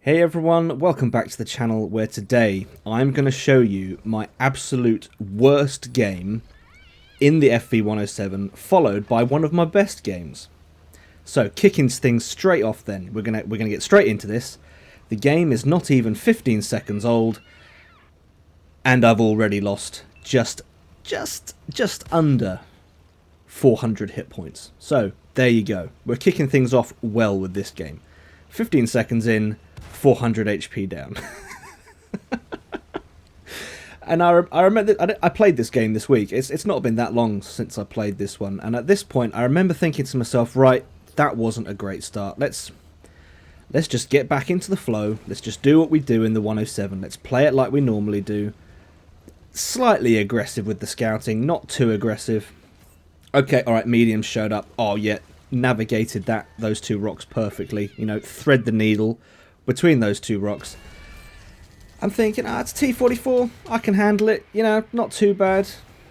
Hey everyone, welcome back to the channel where today I'm going to show you my absolute worst game in the FV107 followed by one of my best games. So kicking things straight off then, we're going to get straight into this. The game is not even 15 seconds old and I've already lost just under 400 hit points. So there you go. We're kicking things off well with this game. 15 seconds in, 400 HP down. And I remember I played this game this week. It's not been that long since I played this one, and at this point I remember thinking to myself, right, that wasn't a great start. Let's just get back into the flow. Let's just do what we do in the 107. Let's play it like we normally do. Slightly aggressive with the scouting, not too aggressive. Okay, alright, mediums showed up. Oh yeah, navigated those two rocks perfectly. You know, thread the needle between those two rocks. I'm thinking, it's T44, I can handle it, you know, not too bad.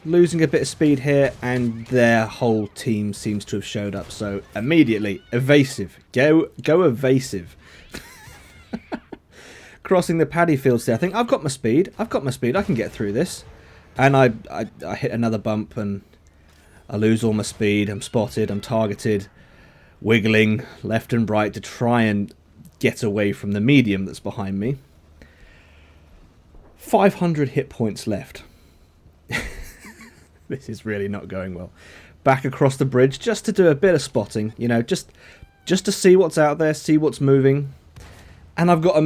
Losing a bit of speed here, and their whole team seems to have showed up, so immediately, evasive. Go evasive. Crossing the paddy fields there, I think, I've got my speed, I can get through this. And I hit another bump, and I lose all my speed, I'm spotted, I'm targeted, wiggling left and right to try and get away from the medium that's behind me. 500 hit points left. This is really not going well. Back across the bridge just to do a bit of spotting, you know, just to see what's out there, see what's moving. And I've got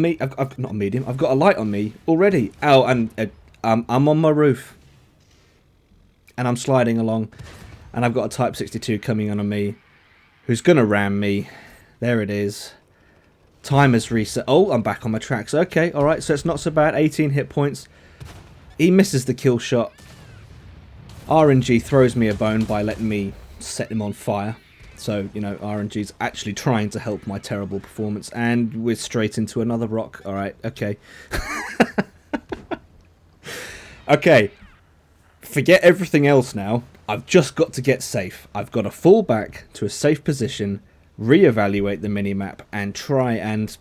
not a medium, I've got a light on me already. Oh, and I'm on my roof. And I'm sliding along. And I've got a Type 62 coming on me, who's going to ram me. There it is. Time has reset. Oh, I'm back on my tracks. Okay, alright, so it's not so bad. 18 hit points. He misses the kill shot. RNG throws me a bone by letting me set him on fire. So, you know, RNG's actually trying to help my terrible performance. And we're straight into another rock. Alright, okay. Okay. Forget everything else now. I've just got to get safe. I've got to fall back to a safe position, reevaluate the minimap, and try and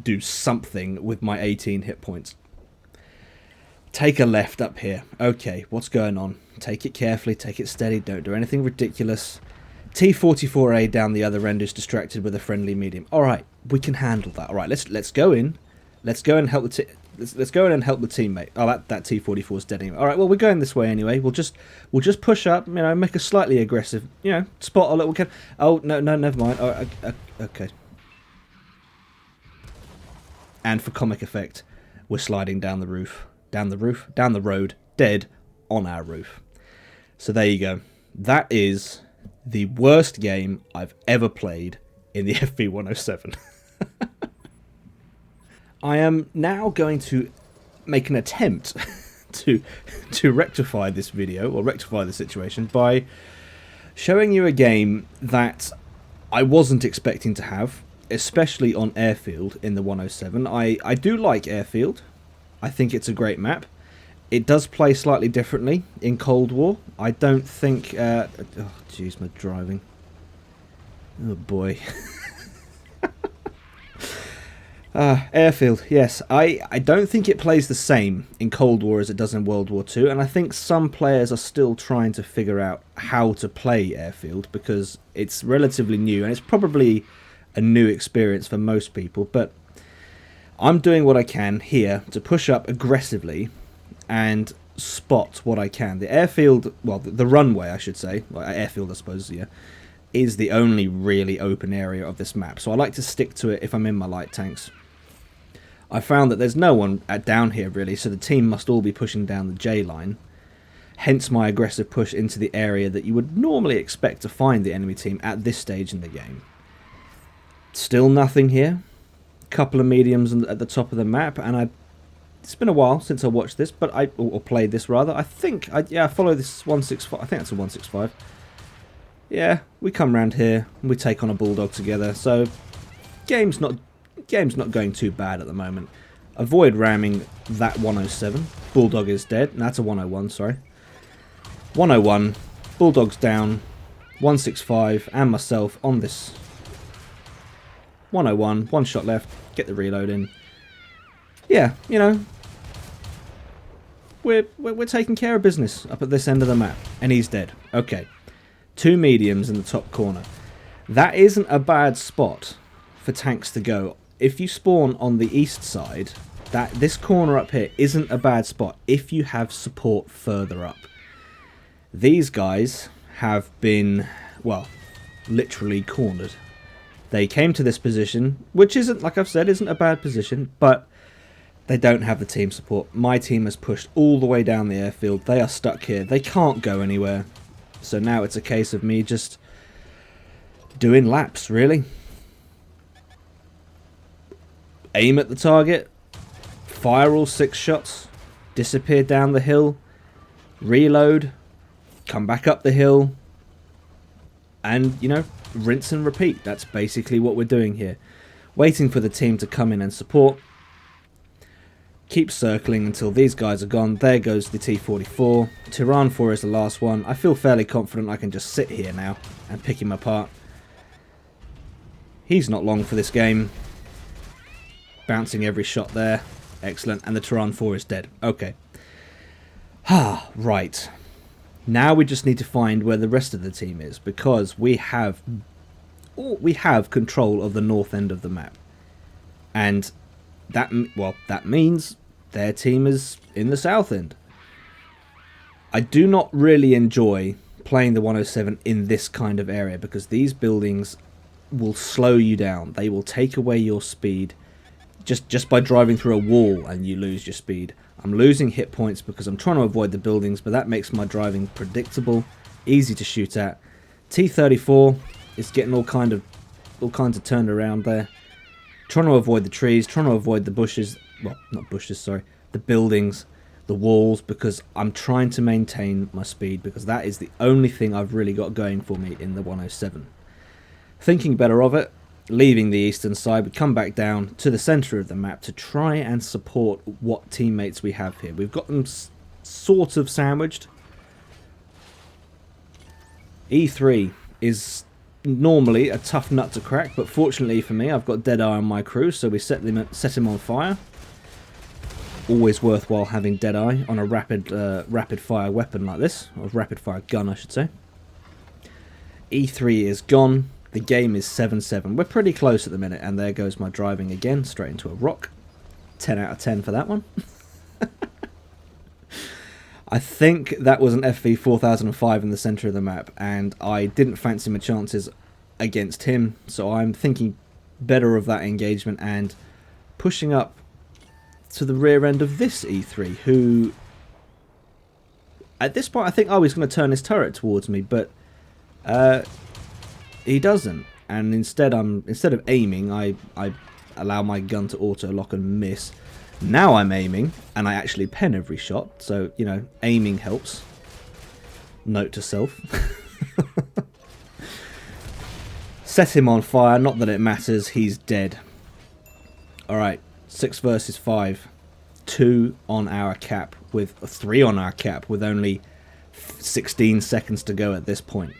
do something with my 18 hit points. Take a left up here. Okay, what's going on? Take it carefully, take it steady, don't do anything ridiculous. T44A down the other end is distracted with a friendly medium. Alright, we can handle that. Alright, let's go in. Let's go and help the let's go in and help the teammate. Oh, that T44 is dead anyway. Alright, well, we're going this way anyway. We'll just push up, you know, make a slightly aggressive, you know, spot a little. Oh, no, never mind. Oh, okay. And for comic effect, we're sliding down the road, dead on our roof. So there you go. That is the worst game I've ever played in the FV107. I am now going to make an attempt to rectify this video, or rectify the situation, by showing you a game that I wasn't expecting to have, especially on Airfield in the 107. I do like Airfield. I think it's a great map. It does play slightly differently in Cold War. I don't think... oh, jeez, my driving. Oh, boy. Airfield, yes. I don't think it plays the same in Cold War as it does in World War II, and I think some players are still trying to figure out how to play Airfield because it's relatively new, and it's probably a new experience for most people, but I'm doing what I can here to push up aggressively and spot what I can. The airfield, well, the runway, I should say, well, airfield, I suppose, yeah, is the only really open area of this map, so I like to stick to it if I'm in my light tanks. I found that there's no one down here really, so the team must all be pushing down the J line. Hence my aggressive push into the area that you would normally expect to find the enemy team at this stage in the game. Still nothing here. Couple of mediums at the top of the map, and it's been a while since I watched this, but or played this rather. I think I follow this 165. I think that's a 165. Yeah, we come round here and we take on a bulldog together. So game's not going too bad at the moment. Avoid ramming that 107. Bulldog is dead. That's a 101, sorry. 101. Bulldog's down. 165 and myself on this 101, one shot left, get the reload in. Yeah, you know, we're taking care of business up at this end of the map. And he's dead. Okay. 2 mediums in the top corner. That isn't a bad spot for tanks to go. If you spawn on the east side, this corner up here isn't a bad spot if you have support further up. These guys have been, well, literally cornered. They came to this position, which isn't, like I've said, isn't a bad position, but they don't have the team support. My team has pushed all the way down the airfield. They are stuck here. They can't go anywhere. So now it's a case of me just doing laps, really. Aim at the target, fire all 6 shots, disappear down the hill, reload, come back up the hill, and, you know, rinse and repeat. That's basically what we're doing here. Waiting for the team to come in and support. Keep circling until these guys are gone. There goes the T-44. Tyran 4 is the last one. I feel fairly confident I can just sit here now and pick him apart. He's not long for this game. Bouncing every shot there. Excellent. And the Tyran 4 is dead. Okay. Right. Now we just need to find where the rest of the team is, because we have control of the north end of the map. And that means their team is in the south end. I do not really enjoy playing the 107 in this kind of area, because these buildings will slow you down. They will take away your speed. Just by driving through a wall and you lose your speed. I'm losing hit points because I'm trying to avoid the buildings, but that makes my driving predictable, easy to shoot at. T-34 is getting all kinds of turned around there. Trying to avoid the trees, trying to avoid the bushes. Well, not bushes, sorry. The buildings, the walls, because I'm trying to maintain my speed, because that is the only thing I've really got going for me in the 107. Thinking better of it, leaving the eastern side, we come back down to the centre of the map to try and support what teammates we have here. We've got them sort of sandwiched. E3 is normally a tough nut to crack, but fortunately for me, I've got Deadeye on my crew, so we set him on fire. Always worthwhile having Deadeye on a rapid fire weapon like this, or rapid fire gun, I should say. E3 is gone. The game is 7-7. We're pretty close at the minute, and there goes my driving again, straight into a rock. 10 out of 10 for that one. I think that was an FV 4005 in the centre of the map, and I didn't fancy my chances against him, so I'm thinking better of that engagement and pushing up to the rear end of this E3, who at this point I think he's going to turn his turret towards me, but he doesn't, and instead of aiming, I allow my gun to auto lock and miss. Now I'm aiming, and I actually pen every shot, so, you know, aiming helps. Note to self. Set him on fire, not that it matters, he's dead. Alright, 6 versus 5. 2 on our cap, with 3 on our cap, with only 16 seconds to go at this point.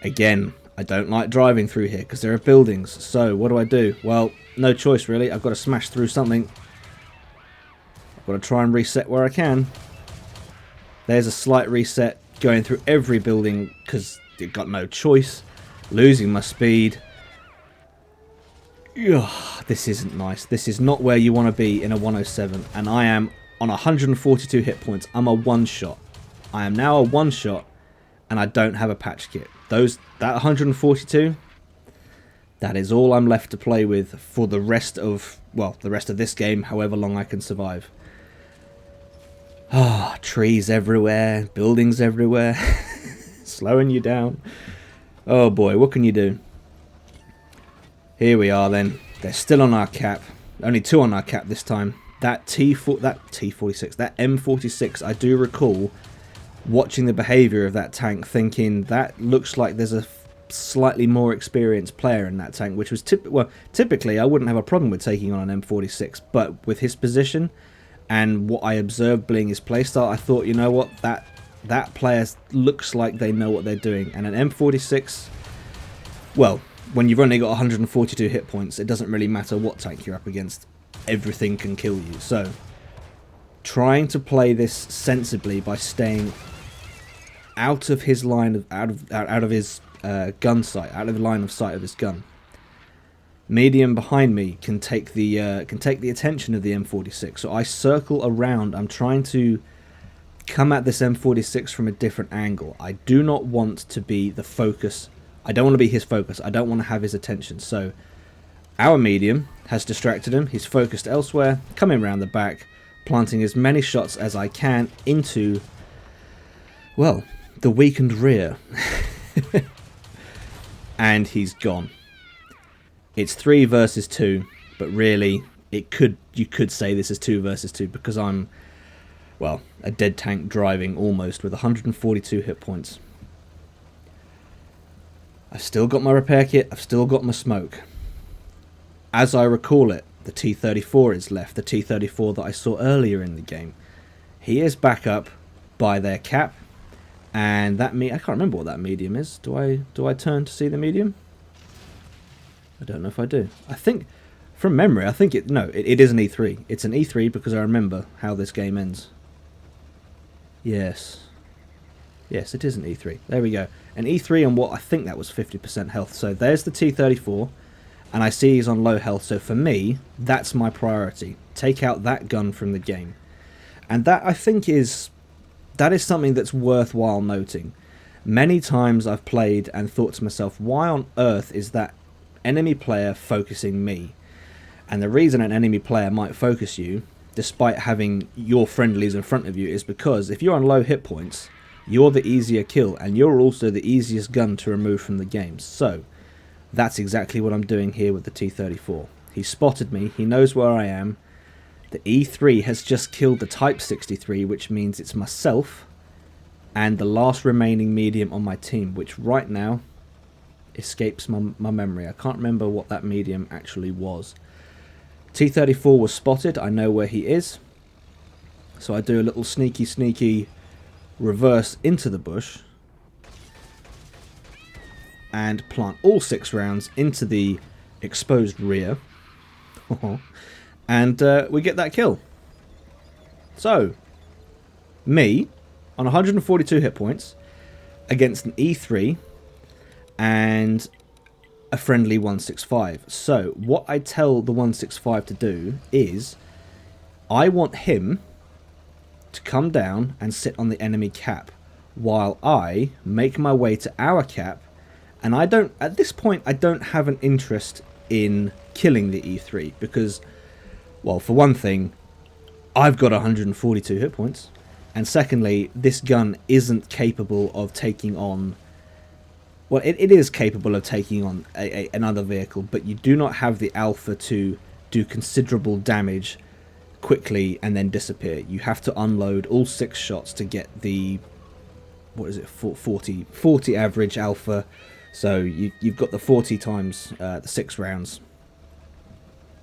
Again, I don't like driving through here because there are buildings, so what do? Well, no choice really, I've got to smash through something. I've got to try and reset where I can. There's a slight reset, going through every building because you've got no choice. Losing my speed. Ugh, this isn't nice. This is not where you want to be in a 107, and I am on 142 hit points. I'm a one-shot. I am now a one-shot, and I don't have a patch kit. That 142, that is all I'm left to play with for the rest of, well, the rest of this game, however long I can survive. Ah, trees everywhere, buildings everywhere, slowing you down. Oh boy, what can you do? Here we are then. They're still on our cap. Only 2 on our cap this time. That T46, that M46, I do recall watching the behaviour of that tank, thinking that looks like there's a slightly more experienced player in that tank, which was typically I wouldn't have a problem with taking on an M46, but with his position and what I observed being his playstyle, I thought, you know what, that player looks like they know what they're doing, and an M46, well, when you've only got 142 hit points, it doesn't really matter what tank you're up against. Everything can kill you. So, trying to play this sensibly by staying out of his line of out of his gun sight, out of the line of sight of his gun. Medium behind me can take the attention of the M46. So I circle around. I'm trying to come at this M46 from a different angle. I do not want to be the focus. I don't want to be his focus. I don't want to have his attention. So our medium has distracted him. He's focused elsewhere, coming around the back, planting as many shots as I can into, well, the weakened rear. And he's gone. It's 3 versus 2, but really you could say this is 2 versus 2 because I'm, well, a dead tank driving almost with 142 hit points. I've still got my repair kit, I've still got my smoke. As I recall it, the T-34 is left, the T-34 that I saw earlier in the game. He is back up by their cap, and that I can't remember what that medium is. Do I turn to see the medium? I don't know if I do. I think, from memory, I think it is an E3. It's an E3 because I remember how this game ends. Yes. Yes, it is an E3. There we go. An E3 and what I think that was 50% health. So there's the T-34, and I see he's on low health. So for me, that's my priority. Take out that gun from the game. And that, I think, is something that's worthwhile noting. Many times I've played and thought to myself, why on earth is that enemy player focusing me? And the reason an enemy player might focus you, despite having your friendlies in front of you, is because if you're on low hit points, you're the easier kill, and you're also the easiest gun to remove from the game. So, that's exactly what I'm doing here with the T-34. He spotted me, he knows where I am. The E3 has just killed the Type 63, which means it's myself and the last remaining medium on my team, which right now escapes my memory. I can't remember what that medium actually was. T-34 was spotted. I know where he is. So I do a little sneaky reverse into the bush and plant all 6 rounds into the exposed rear. And we get that kill. So, me on 142 hit points against an E3 and a friendly 165. So what I tell the 165 to do is I want him to come down and sit on the enemy cap while I make my way to our cap, and at this point I don't have an interest in killing the E3 because, well, for one thing, I've got 142 hit points, and secondly, this gun isn't capable of taking on... Well, it is capable of taking on another vehicle, but you do not have the alpha to do considerable damage quickly and then disappear. You have to unload all 6 shots to get the... What is it? 40 average alpha. So you've got the 40 times the 6 rounds.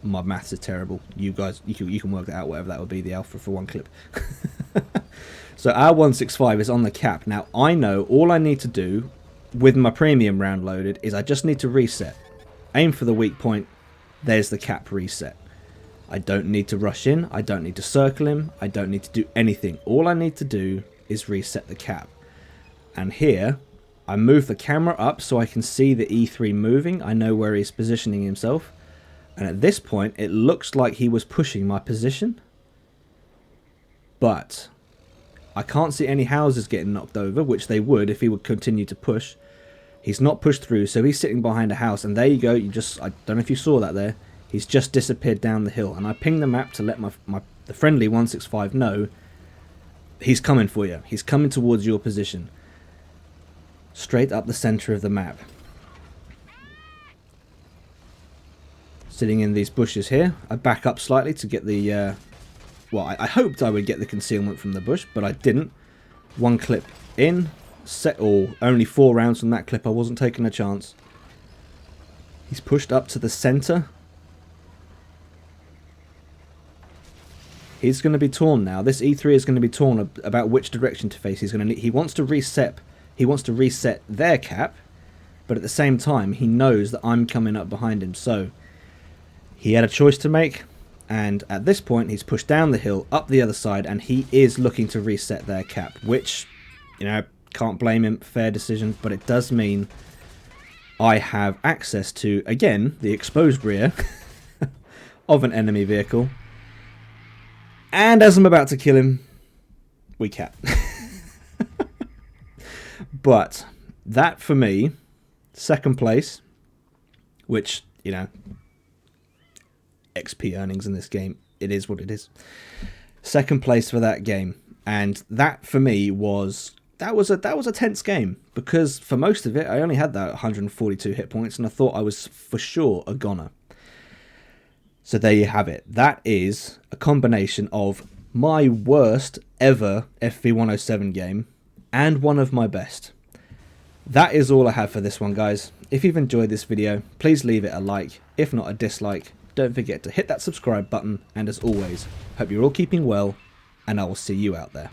My maths is terrible. You guys, you can work that out, whatever that would be, the alpha for one clip. So our 165 is on the cap. Now, I know all I need to do with my premium round loaded is I just need to reset. Aim for the weak point. There's the cap reset. I don't need to rush in. I don't need to circle him. I don't need to do anything. All I need to do is reset the cap. And here, I move the camera up so I can see the E3 moving. I know where he's positioning himself. And at this point, it looks like he was pushing my position. But I can't see any houses getting knocked over, which they would if he would continue to push. He's not pushed through, so he's sitting behind a house. And there you go. I don't know if you saw that there. He's just disappeared down the hill. And I pinged the map to let the friendly 165 know he's coming for you. He's coming towards your position. Straight up the center of the map. Sitting in these bushes here. I back up slightly to get the... well, I hoped I would get the concealment from the bush, but I didn't. One clip in. Only 4 rounds from that clip. I wasn't taking a chance. He's pushed up to the center. He's going to be torn now. This E3 is going to be torn about which direction to face. He wants to reset. He wants to reset their cap, but at the same time, he knows that I'm coming up behind him. So he had a choice to make, and at this point, he's pushed down the hill, up the other side, and he is looking to reset their cap, which, you know, can't blame him. Fair decision, but it does mean I have access to, again, the exposed rear of an enemy vehicle. And as I'm about to kill him, we cap. But that, for me, second place, which, you know, XP earnings in this game, it is what it is. Second place for that game. And that, for me, was... That was a tense game, because for most of it, I only had that 142 hit points, and I thought I was for sure a goner. So there you have it. That is a combination of my worst ever FV107 game and one of my best. That is all I have for this one, guys. If you've enjoyed this video, please leave it a like, if not a dislike. Don't forget to hit that subscribe button, and as always, hope you're all keeping well, and I will see you out there.